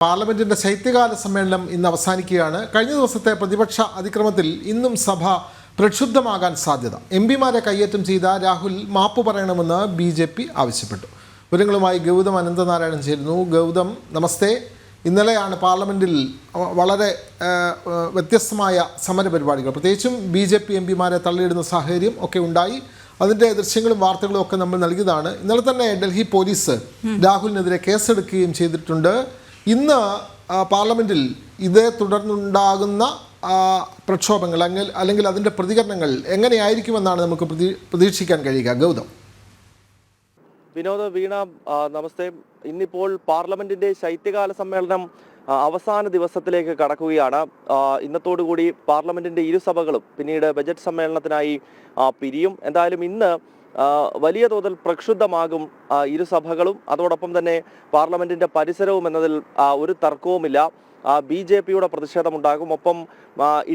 പാർലമെന്റിന്റെ ശൈത്യകാല സമ്മേളനം ഇന്ന് അവസാനിക്കുകയാണ്. കഴിഞ്ഞ ദിവസത്തെ പ്രതിപക്ഷ അതിക്രമത്തിൽ ഇന്നും സഭ പ്രക്ഷുബ്ധമാകാൻ സാധ്യത. എംപിമാരെ കയ്യേറ്റം ചെയ്ത രാഹുൽ മാപ്പ് പറയണമെന്ന് BJP ആവശ്യപ്പെട്ടു. വിവരങ്ങളുമായി ഗൗതം അനന്തനാരായണൻ ചേരുന്നു. ഗൗതം, നമസ്തേ. ഇന്നലെയാണ് പാർലമെന്റിൽ വളരെ വ്യത്യസ്തമായ സമരപരിപാടികൾ, പ്രത്യേകിച്ചും BJP എംപിമാരെ തള്ളിയിടുന്ന സാഹചര്യം ഒക്കെ ഉണ്ടായി. അതിൻ്റെ ദൃശ്യങ്ങളും വാർത്തകളും ഒക്കെ നമ്മൾ നൽകിയതാണ്. ഇന്നലെ തന്നെ ഡൽഹി പോലീസ് രാഹുലിനെതിരെ കേസെടുക്കുകയും ചെയ്തിട്ടുണ്ട്. ഇന്ന് പാർലമെൻറ്റിൽ ഇതേ തുടർന്നുണ്ടാകുന്ന പ്രക്ഷോഭങ്ങൾ അല്ലെങ്കിൽ അതിൻ്റെ പ്രതികരണങ്ങൾ എങ്ങനെയായിരിക്കുമെന്നാണ് നമുക്ക് പ്രതീക്ഷിക്കാൻ കഴിയുക? ഗൗതം. വിനോദ്, വീണ, നമസ്തേ. ഇന്നിപ്പോൾ പാർലമെന്റിന്റെ ശൈത്യകാല സമ്മേളനം അവസാന ദിവസത്തിലേക്ക് കടക്കുകയാണ്. ഇന്നത്തോടുകൂടി പാർലമെന്റിന്റെ ഇരുസഭകളും പിന്നീട് ബജറ്റ് സമ്മേളനത്തിനായി പിരിയും. എന്തായാലും ഇന്ന് വലിയ തോതിൽ പ്രക്ഷുബ്ധമാകും ഇരുസഭകളും, അതോടൊപ്പം തന്നെ പാർലമെന്റിന്റെ പരിസരവും എന്നതിൽ ഒരു തർക്കവുമില്ല. BJPയുടെ പ്രതിഷേധമുണ്ടാകും, ഒപ്പം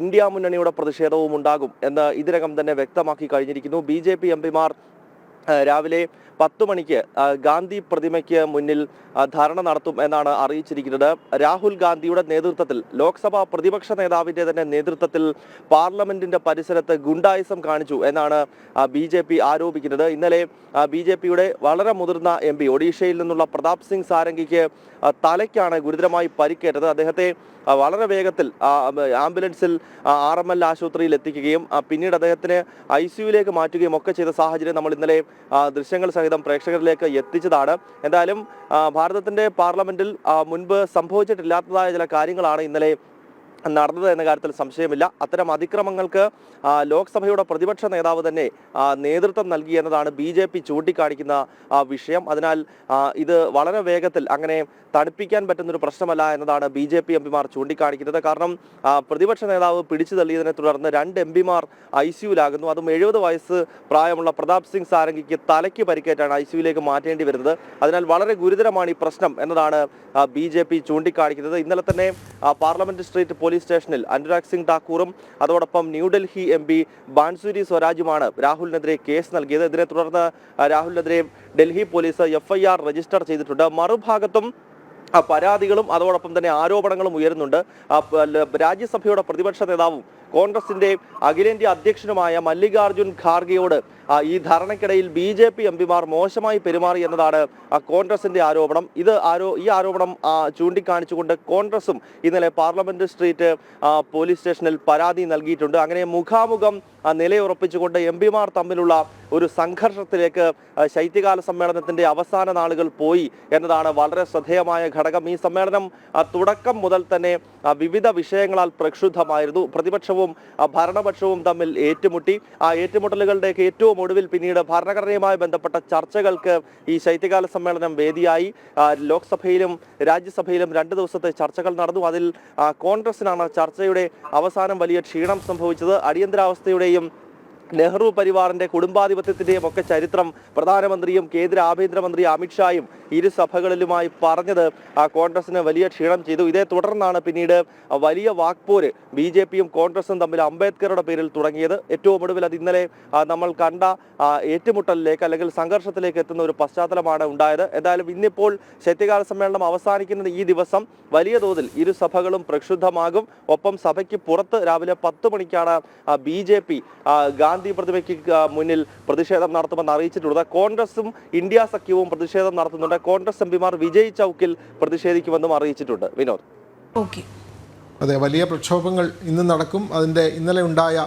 ഇന്ത്യ മുന്നണിയുടെ പ്രതിഷേധവും ഉണ്ടാകും എന്ന് ഇതിനകം തന്നെ വ്യക്തമാക്കി കഴിഞ്ഞിരിക്കുന്നു. BJP എംപിമാർ രാവിലെ 10 മണിക്ക് ഗാന്ധി പ്രതിമയ്ക്ക് മുന്നിൽ ധർണ നടത്തും എന്നാണ് അറിയിച്ചിരിക്കുന്നത്. രാഹുൽ ഗാന്ധിയുടെ നേതൃത്വത്തിൽ, ലോക്സഭാ പ്രതിപക്ഷ നേതാവിന്റെ തന്നെ നേതൃത്വത്തിൽ പാർലമെന്റിന്റെ പരിസരത്ത് ഗുണ്ടായിസം കാണിച്ചു എന്നാണ് BJP ആരോപിക്കുന്നത്. ഇന്നലെ BJPയുടെ വളരെ മുതിർന്ന MP, ഒഡീഷയിൽ നിന്നുള്ള പ്രതാപ് സിംഗ് സാരംഗിക്ക് തലയ്ക്കാണ് ഗുരുതരമായി പരിക്കേറ്റത്. അദ്ദേഹത്തെ വളരെ വേഗത്തിൽ ആംബുലൻസിൽ RML ആശുപത്രിയിൽ എത്തിക്കുകയും പിന്നീട് അദ്ദേഹത്തിന് ICUയിലേക്ക് മാറ്റുകയും ഒക്കെ ചെയ്ത സാഹചര്യം നമ്മൾ ഇന്നലെ ദൃശ്യങ്ങൾ സഹിതം പ്രേക്ഷകരിലേക്ക് എത്തിച്ചതാണ്. എന്തായാലും ഭാരതത്തിന്റെ പാർലമെന്റിൽ മുൻപ് സംഭവിച്ചിട്ടില്ലാത്തതായ ചില കാര്യങ്ങളാണ് ഇന്നലെ നടന്നത് എന്ന കാര്യത്തിൽ സംശയമില്ല. അത്തരം അതിക്രമങ്ങൾക്ക് ലോക്സഭയുടെ പ്രതിപക്ഷ നേതാവ് തന്നെ നേതൃത്വം നൽകി എന്നതാണ് BJP ചൂണ്ടിക്കാണിക്കുന്ന വിഷയം. അതിനാൽ ഇത് വളരെ വേഗത്തിൽ അങ്ങനെ തണുപ്പിക്കാൻ പറ്റുന്നൊരു പ്രശ്നമല്ല എന്നതാണ് BJP എംപിമാർ ചൂണ്ടിക്കാണിക്കുന്നത്. കാരണം പ്രതിപക്ഷ നേതാവ് പിടിച്ചു തള്ളിയതിനെ തുടർന്ന് 2 എംപിമാർ ICUയിലാകുന്നു. അതും 70 വയസ്സ് പ്രായമുള്ള പ്രതാപ് സിംഗ് സാരംഗിക്ക് തലയ്ക്ക് പരിക്കേറ്റാണ് ICUയിലേക്ക് മാറ്റേണ്ടി വരുന്നത്. അതിനാൽ വളരെ ഗുരുതരമാണ് ഈ പ്രശ്നം എന്നതാണ് BJP ചൂണ്ടിക്കാണിക്കുന്നത്. ഇന്നലെ തന്നെ പാർലമെന്റ് സ്ട്രീറ്റ് പോലീസ് സ്റ്റേഷനിൽ അനുരാഗ് സിംഗ് ഠാക്കൂറും അതോടൊപ്പം ന്യൂഡൽഹി MP ബാൻസുരി സ്വരാജുമാണ് രാഹുലിനെതിരെ കേസ് നൽകിയത്. ഇതിനെ തുടർന്ന് രാഹുലിനെതിരെ ഡൽഹി പോലീസ് FIR രജിസ്റ്റർ ചെയ്തിട്ടുണ്ട്. മറുഭാഗത്തും പരാതികളും അതോടൊപ്പം തന്നെ ആരോപണങ്ങളും ഉയരുന്നുണ്ട്. രാജ്യസഭയുടെ പ്രതിപക്ഷ നേതാവും കോൺഗ്രസിന്റെ അഖിലേന്ത്യാ അധ്യക്ഷനുമായ മല്ലികാർജുൻ ഖാർഗെയോട് ഈ ധർണയ്ക്കിടയിൽ BJP എംപിമാർ മോശമായി പെരുമാറി എന്നതാണ് കോൺഗ്രസിന്റെ ആരോപണം. ഈ ആരോപണം ചൂണ്ടിക്കാണിച്ചുകൊണ്ട് കോൺഗ്രസും ഇന്നലെ പാർലമെന്റ് സ്ട്രീറ്റ് പോലീസ് സ്റ്റേഷനിൽ പരാതി നൽകിയിട്ടുണ്ട്. അങ്ങനെ മുഖാമുഖം നിലയുറപ്പിച്ചുകൊണ്ട് എംപിമാർ തമ്മിലുള്ള ഒരു സംഘർഷത്തിലേക്ക് ശൈത്യകാല സമ്മേളനത്തിന്റെ അവസാന നാളുകൾ പോയി എന്നതാണ് വളരെ ശ്രദ്ധേയമായ ഘടകം. ഈ സമ്മേളനം തുടക്കം മുതൽ തന്നെ വിവിധ വിഷയങ്ങളാൽ പ്രക്ഷുബ്ധമായിരുന്നു. പ്രതിപക്ഷവും ഭരണപക്ഷവും തമ്മിൽ ഏറ്റുമുട്ടി. ആ ഏറ്റുമുട്ടലുകളുടെയൊക്കെ ഏറ്റവും ഒടുവിൽ പിന്നീട് ഭരണഘടനയുമായി ബന്ധപ്പെട്ട ചർച്ചകൾക്ക് ഈ ശൈത്യകാല സമ്മേളനം വേദിയായി. ലോക്സഭയിലും രാജ്യസഭയിലും 2 ദിവസത്തെ ചർച്ചകൾ നടന്നു. അതിൽ കോൺഗ്രസിനാണ് ചർച്ചയുടെ അവസാനം വലിയ ക്ഷീണം സംഭവിച്ചത്. അടിയന്തരാവസ്ഥയുടെയും നെഹ്റു പരിവാറിന്റെ കുടുംബാധിപത്യത്തിന്റെയും ഒക്കെ ചരിത്രം പ്രധാനമന്ത്രിയും കേന്ദ്ര ആഭ്യന്തരമന്ത്രി അമിത്ഷായും ഇരു സഭകളിലുമായി പറഞ്ഞത് കോൺഗ്രസിന് വലിയ ക്ഷീണം ചെയ്തു. ഇതേ തുടർന്നാണ് പിന്നീട് വലിയ വാക്പോര് BJPയും കോൺഗ്രസും തമ്മിൽ അംബേദ്കറുടെ പേരിൽ തുടങ്ങിയത്. ഏറ്റവും ഒടുവിൽ അത് ഇന്നലെ നമ്മൾ കണ്ട ഏറ്റുമുട്ടലിലേക്ക് അല്ലെങ്കിൽ സംഘർഷത്തിലേക്ക് എത്തുന്ന ഒരു പശ്ചാത്തലമാണ് ഉണ്ടായത്. എന്തായാലും ഇന്നിപ്പോൾ ശൈത്യകാല സമ്മേളനം അവസാനിക്കുന്ന ഈ ദിവസം വലിയ തോതിൽ ഇരു സഭകളും പ്രക്ഷുബ്ധമാകും. ഒപ്പം സഭയ്ക്ക് പുറത്ത് രാവിലെ 10 മണിക്കാണ് BJP ഗാന്ധി പ്രതിമയ്ക്ക് മുന്നിൽ പ്രതിഷേധം നടത്തുമെന്ന് അറിയിച്ചിട്ടുള്ളത്. കോൺഗ്രസും ഇന്ത്യ സഖ്യവും പ്രതിഷേധം നടത്തുന്നുണ്ട്. കോൺഗ്രസ് എംപിമാർ വിജയ് ചൌക്കിൽ പ്രതിഷേധിക്കുമെന്നും അറിയിച്ചിട്ടുണ്ട്. വിനോദ്. അതെ, വലിയ പ്രക്ഷോഭങ്ങൾ ഇന്ന് നടക്കും. അതിൻ്റെ ഇന്നലെ ഉണ്ടായ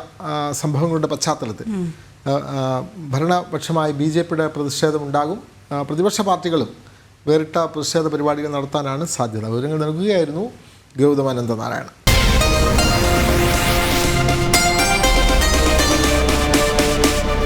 സംഭവങ്ങളുടെ പശ്ചാത്തലത്തിൽ ഭരണപക്ഷമായ BJPയുടെ പ്രതിഷേധമുണ്ടാകും. പ്രതിപക്ഷ പാർട്ടികളും വേറിട്ട പ്രതിഷേധ പരിപാടികൾ നടത്താനാണ് സാധ്യത. വിവരങ്ങൾ നൽകുകയായിരുന്നു ഗൗതം അനന്തനാരായണൻ.